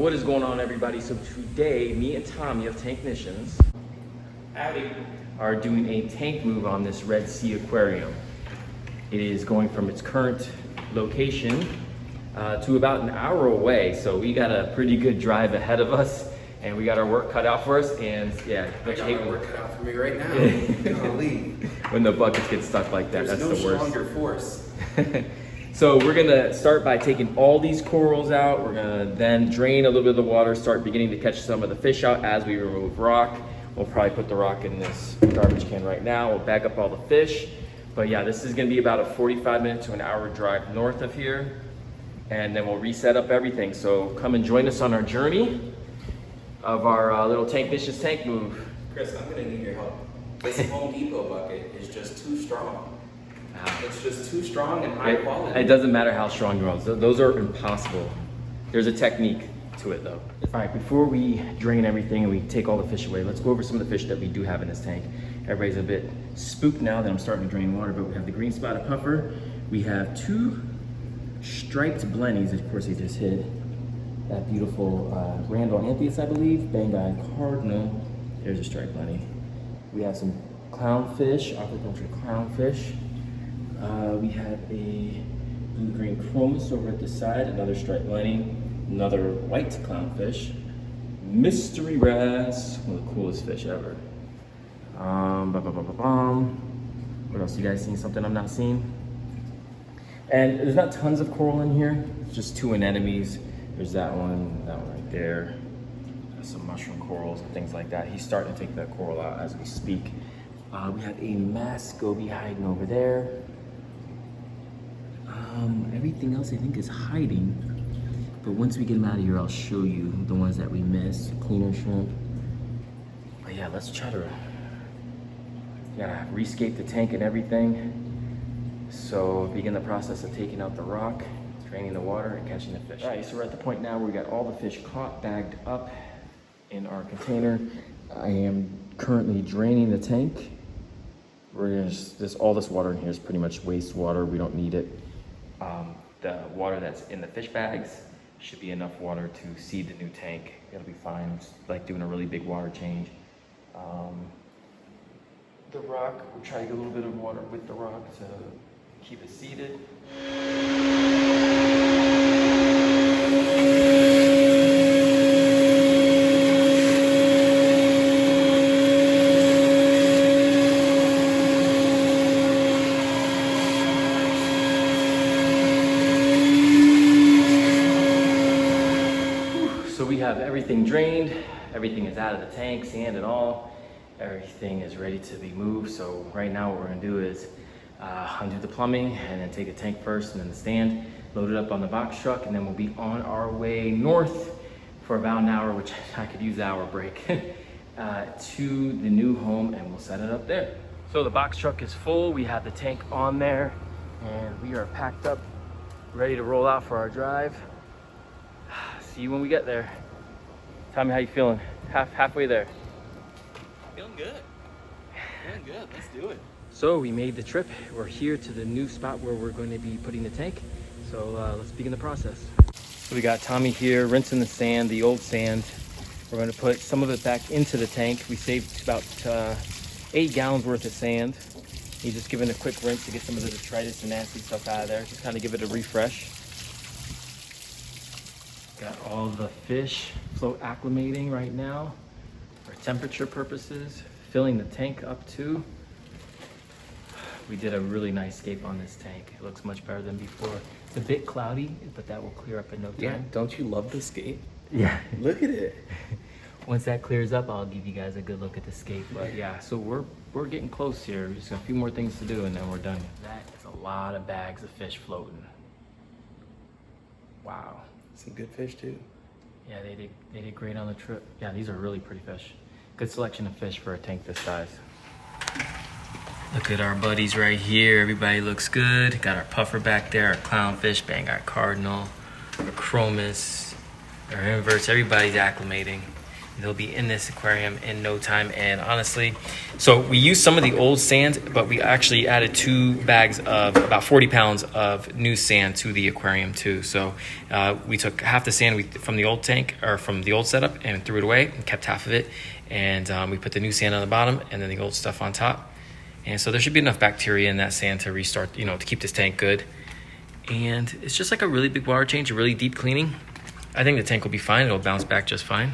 what is going on, everybody? So today, me and Tommy of Tanknicians are doing a tank move on this Red Sea Aquarium. It is going from its current location to about an hour away. So we got a pretty good drive ahead of us, and we got our work cut out for us. And yeah, I got my work cut out for me right now. Golly. When the buckets get stuck like that, There's that's no the worst. stronger force. So we're gonna start by taking all these corals out. We're gonna then drain a little bit of the water, start beginning to catch some of the fish out as we remove rock. We'll probably put the rock in this garbage can right now. We'll bag up all the fish. But yeah, this is gonna be about a 45-minute to an hour drive north of here. And then we'll reset up everything. So come and join us on our journey of our little Tanknicians tank move. Chris, I'm gonna need your help. This Home Depot bucket is just too strong. It's just too strong and high quality. It doesn't matter how strong you are. Those are impossible. There's a technique to it though. All right, before we drain everything and we take all the fish away, let's go over some of the fish that we do have in this tank. Everybody's a bit spooked now that I'm starting to drain water, but we have the green spotted puffer. We have two striped blennies, of course he just hit. That beautiful Randall Amphius, I believe, bang-eyed cardinal. There's a striped blenny. We have some clownfish, aquaculture clownfish. We have a blue-green chromis over at the side, another striped blenny, another white clownfish, mystery wrasse, one of the coolest fish ever. What else? You guys seen something I'm not seeing? And there's not tons of coral in here. It's just two anemones. There's that one right there. There's some mushroom corals and things like that. He's starting to take that coral out as we speak. We have a mask goby hiding over there. Everything else I think is hiding. But once we get them out of here, I'll show you the ones that we missed. Cleaner shrimp. But yeah, let's try to rescape the tank and everything. So begin the process of taking out the rock, draining the water, and catching the fish. All right, so we're at the point now where we got all the fish caught, bagged up in our container. I am currently draining the tank. All this water in here is pretty much wastewater. We don't need it. The water that's in the fish bags should be enough water to seed the new tank. It'll be fine. It's like doing a really big water change. The rock, we'll try to get a little bit of water with the rock to keep it seated. So we have everything drained, everything is out of the tank, sand and all. Everything is ready to be moved. So right now what we're gonna do is undo the plumbing and then take the tank first and then the stand, load it up on the box truck, and then we'll be on our way north for about an hour, which I could use the hour break, to the new home, and we'll set it up there. So the box truck is full. We have the tank on there and we are packed up, ready to roll out for our drive. See you when we get there. Tommy, how you feeling? Halfway there. Feeling good. Feeling good. Let's do it. So we made the trip. We're here to the new spot where we're going to be putting the tank. So let's begin the process. So we got Tommy here rinsing the sand, the old sand. We're going to put some of it back into the tank. We saved about 8 gallons worth of sand. He's just giving a quick rinse to get some of the detritus and nasty stuff out of there. Just kind of give it a refresh. Got all the fish float acclimating right now for temperature purposes. Filling the tank up too. We did a really nice scape on this tank. It looks much better than before. It's a bit cloudy, but that will clear up in no time. Yeah, don't you love the scape? Yeah. Look at it. Once that clears up, I'll give you guys a good look at the scape. But yeah, so we're getting close here. Just got a few more things to do and then we're done. That is a lot of bags of fish floating. Wow. Some good fish too. Yeah, they did great on the trip. Yeah, these are really pretty fish. Good selection of fish for a tank this size. Look at our buddies right here. Everybody looks good. Got our puffer back there, our clownfish, bang-eyed cardinal, our chromis, our inverts. Everybody's acclimating. They'll be in this aquarium in no time. And honestly, so we used some of the old sand, but we actually added 2 bags of about 40 pounds of new sand to the aquarium too. So we took half the sand from the old tank, or from the old setup, and threw it away and kept half of it. And we put the new sand on the bottom and then the old stuff on top. And so there should be enough bacteria in that sand to restart, to keep this tank good. And it's just like a really big water change, a really deep cleaning. I think the tank will be fine. It'll bounce back just fine.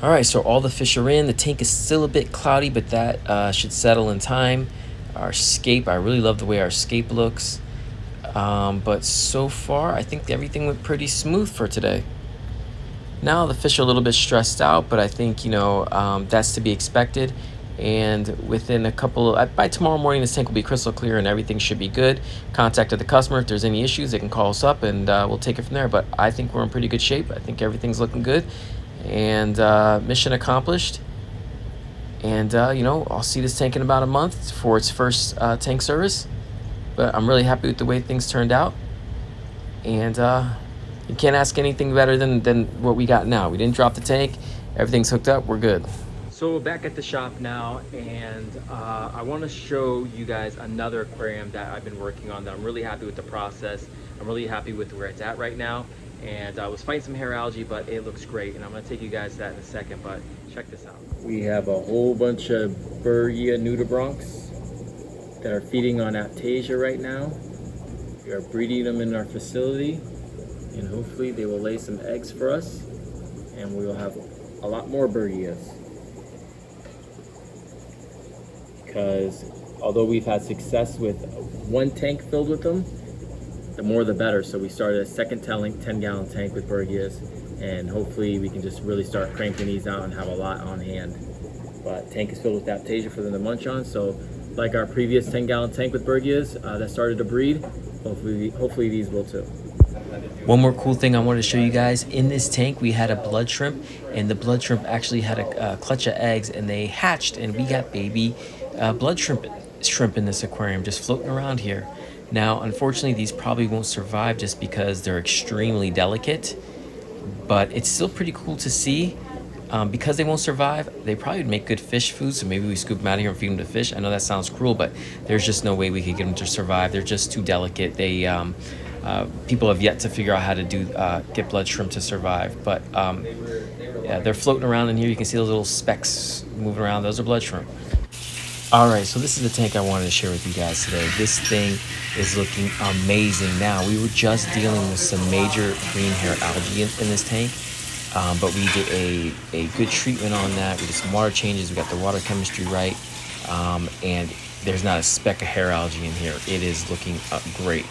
All right, so all the fish are in. The tank is still a bit cloudy, but that should settle in time. Our scape, I really love the way our scape looks. But so far, I think everything went pretty smooth for today. Now the fish are a little bit stressed out, but I think, that's to be expected. And within by tomorrow morning, this tank will be crystal clear and everything should be good. Contacted the customer. If there's any issues, they can call us up and we'll take it from there. But I think we're in pretty good shape. I think everything's looking good. And mission accomplished. And I'll see this tank in about a month for its first tank service. But I'm really happy with the way things turned out. And you can't ask anything better than what we got now. We didn't drop the tank. Everything's hooked up. We're good. So we're back at the shop now, and I want to show you guys another aquarium that I've been working on that I'm really happy with the process. I'm really happy with where it's at right now. And I was fighting some hair algae, but it looks great. And I'm going to take you guys to that in a second, but check this out. We have a whole bunch of Bergia nudibranchs that are feeding on Aptasia right now. We are breeding them in our facility, and hopefully they will lay some eggs for us, and we will have a lot more Bergias. Because although we've had success with 1 tank filled with them, the more the better. So we started a second 10-gallon tank with Bergias, and hopefully we can just really start cranking these out and have a lot on hand. But tank is filled with Aptasia for them to munch on. So like our previous 10-gallon tank with Bergias that started to breed, hopefully these will too. One more cool thing I wanted to show you guys. In this tank, we had a blood shrimp, and the blood shrimp actually had a clutch of eggs, and they hatched, and we got baby blood shrimp in this aquarium just floating around here. Now, unfortunately, these probably won't survive just because they're extremely delicate, but it's still pretty cool to see. Because they won't survive, they probably would make good fish food, so maybe we scoop them out of here and feed them to fish. I know that sounds cruel, but there's just no way we could get them to survive. They're just too delicate. They people have yet to figure out how to get blood shrimp to survive. But yeah, they're floating around in here. You can see those little specks moving around. Those are blood shrimp. All right, so this is the tank I wanted to share with you guys today. This thing is looking amazing. Now, we were just dealing with some major green hair algae in this tank, but we did a good treatment on that. We did some water changes. We got the water chemistry right, and there's not a speck of hair algae in here. It is looking great,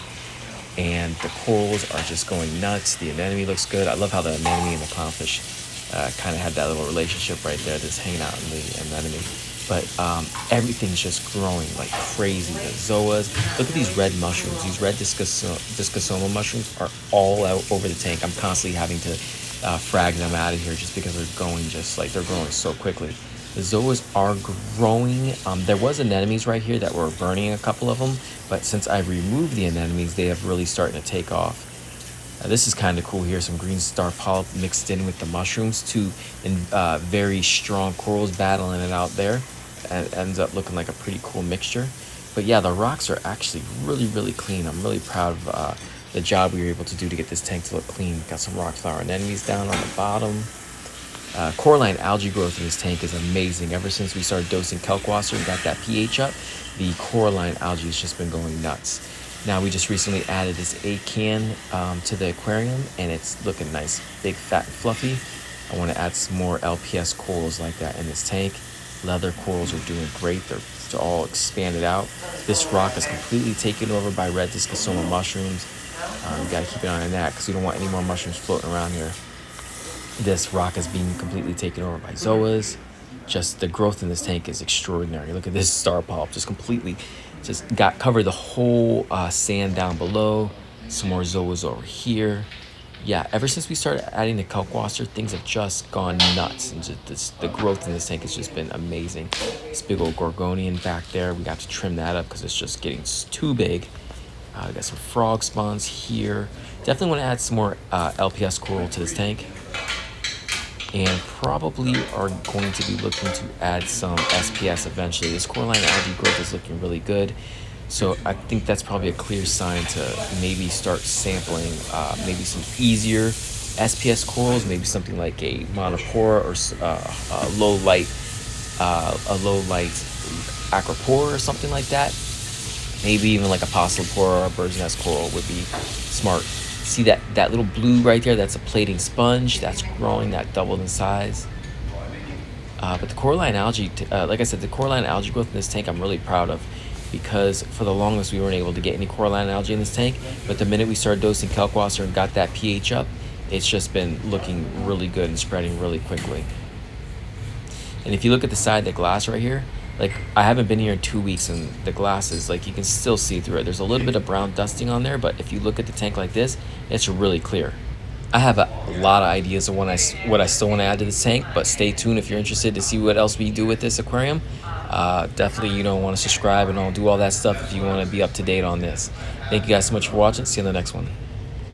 and the corals are just going nuts. The anemone looks good. I love how the anemone and the clownfish kind of had that little relationship right there, just hanging out in the anemone. But everything's just growing like crazy. The zoas, look at these red mushrooms. These red discosoma mushrooms are all out over the tank. I'm constantly having to frag them out of here just because they're growing so quickly. The zoas are growing. There was anemones right here that were burning a couple of them, but since I've removed the anemones, they have really starting to take off. This is kind of cool here, some green star polyp mixed in with the mushrooms, two very strong corals battling it out there. And it ends up looking like a pretty cool mixture. But yeah, the rocks are actually really, really clean. I'm really proud of the job we were able to do to get this tank to look clean. Got some rock flower anemones down on the bottom. Coralline algae growth in this tank is amazing. Ever since we started dosing Kalkwasser and got that pH up, the coralline algae has just been going nuts. Now we just recently added this acan to the aquarium, and it's looking nice, big, fat, and fluffy. I want to add some more LPS corals like that in this tank. Leather corals are doing great. They're all expanded out. This rock is completely taken over by red discosoma mushrooms. You got to keep an eye on that because we don't want any more mushrooms floating around here. This rock is being completely taken over by zoas. Just the growth in this tank is extraordinary. Look at this star polyp, just covered the whole sand down below. Some more zoas over here. Yeah, ever since we started adding the Kalkwasser, things have just gone nuts. And the growth in this tank has just been amazing. This big old gorgonian back there, we got to trim that up because it's just getting too big. We got some frog spawns here. Definitely want to add some more LPS coral to this tank. and probably are going to be looking to add some SPS eventually. This coralline algae growth is looking really good. So I think that's probably a clear sign to maybe start sampling maybe some easier SPS corals, maybe something like a monopora or a low light acropora or something like that. Maybe even like a possilopora or a bird's nest coral would be smart. See that little blue right there? That's a plating sponge that's growing, that doubled in size. But the coralline algae, like I said, the coralline algae growth in this tank I'm really proud of, because for the longest we weren't able to get any coralline algae in this tank, but the minute we started dosing kalkwasser and got that pH up, it's just been looking really good and spreading really quickly. And if you look at the side of the glass right here, like I haven't been here in 2 weeks and the glass is like, you can still see through it. There's a little bit of brown dusting on there, but if you look at the tank like this, it's really clear. I have a lot of ideas of what I still want to add to this tank, but stay tuned if you're interested to see what else we do with this aquarium. Definitely, want to subscribe and I'll do all that stuff if you want to be up to date on this. Thank you guys so much for watching. See you in the next one.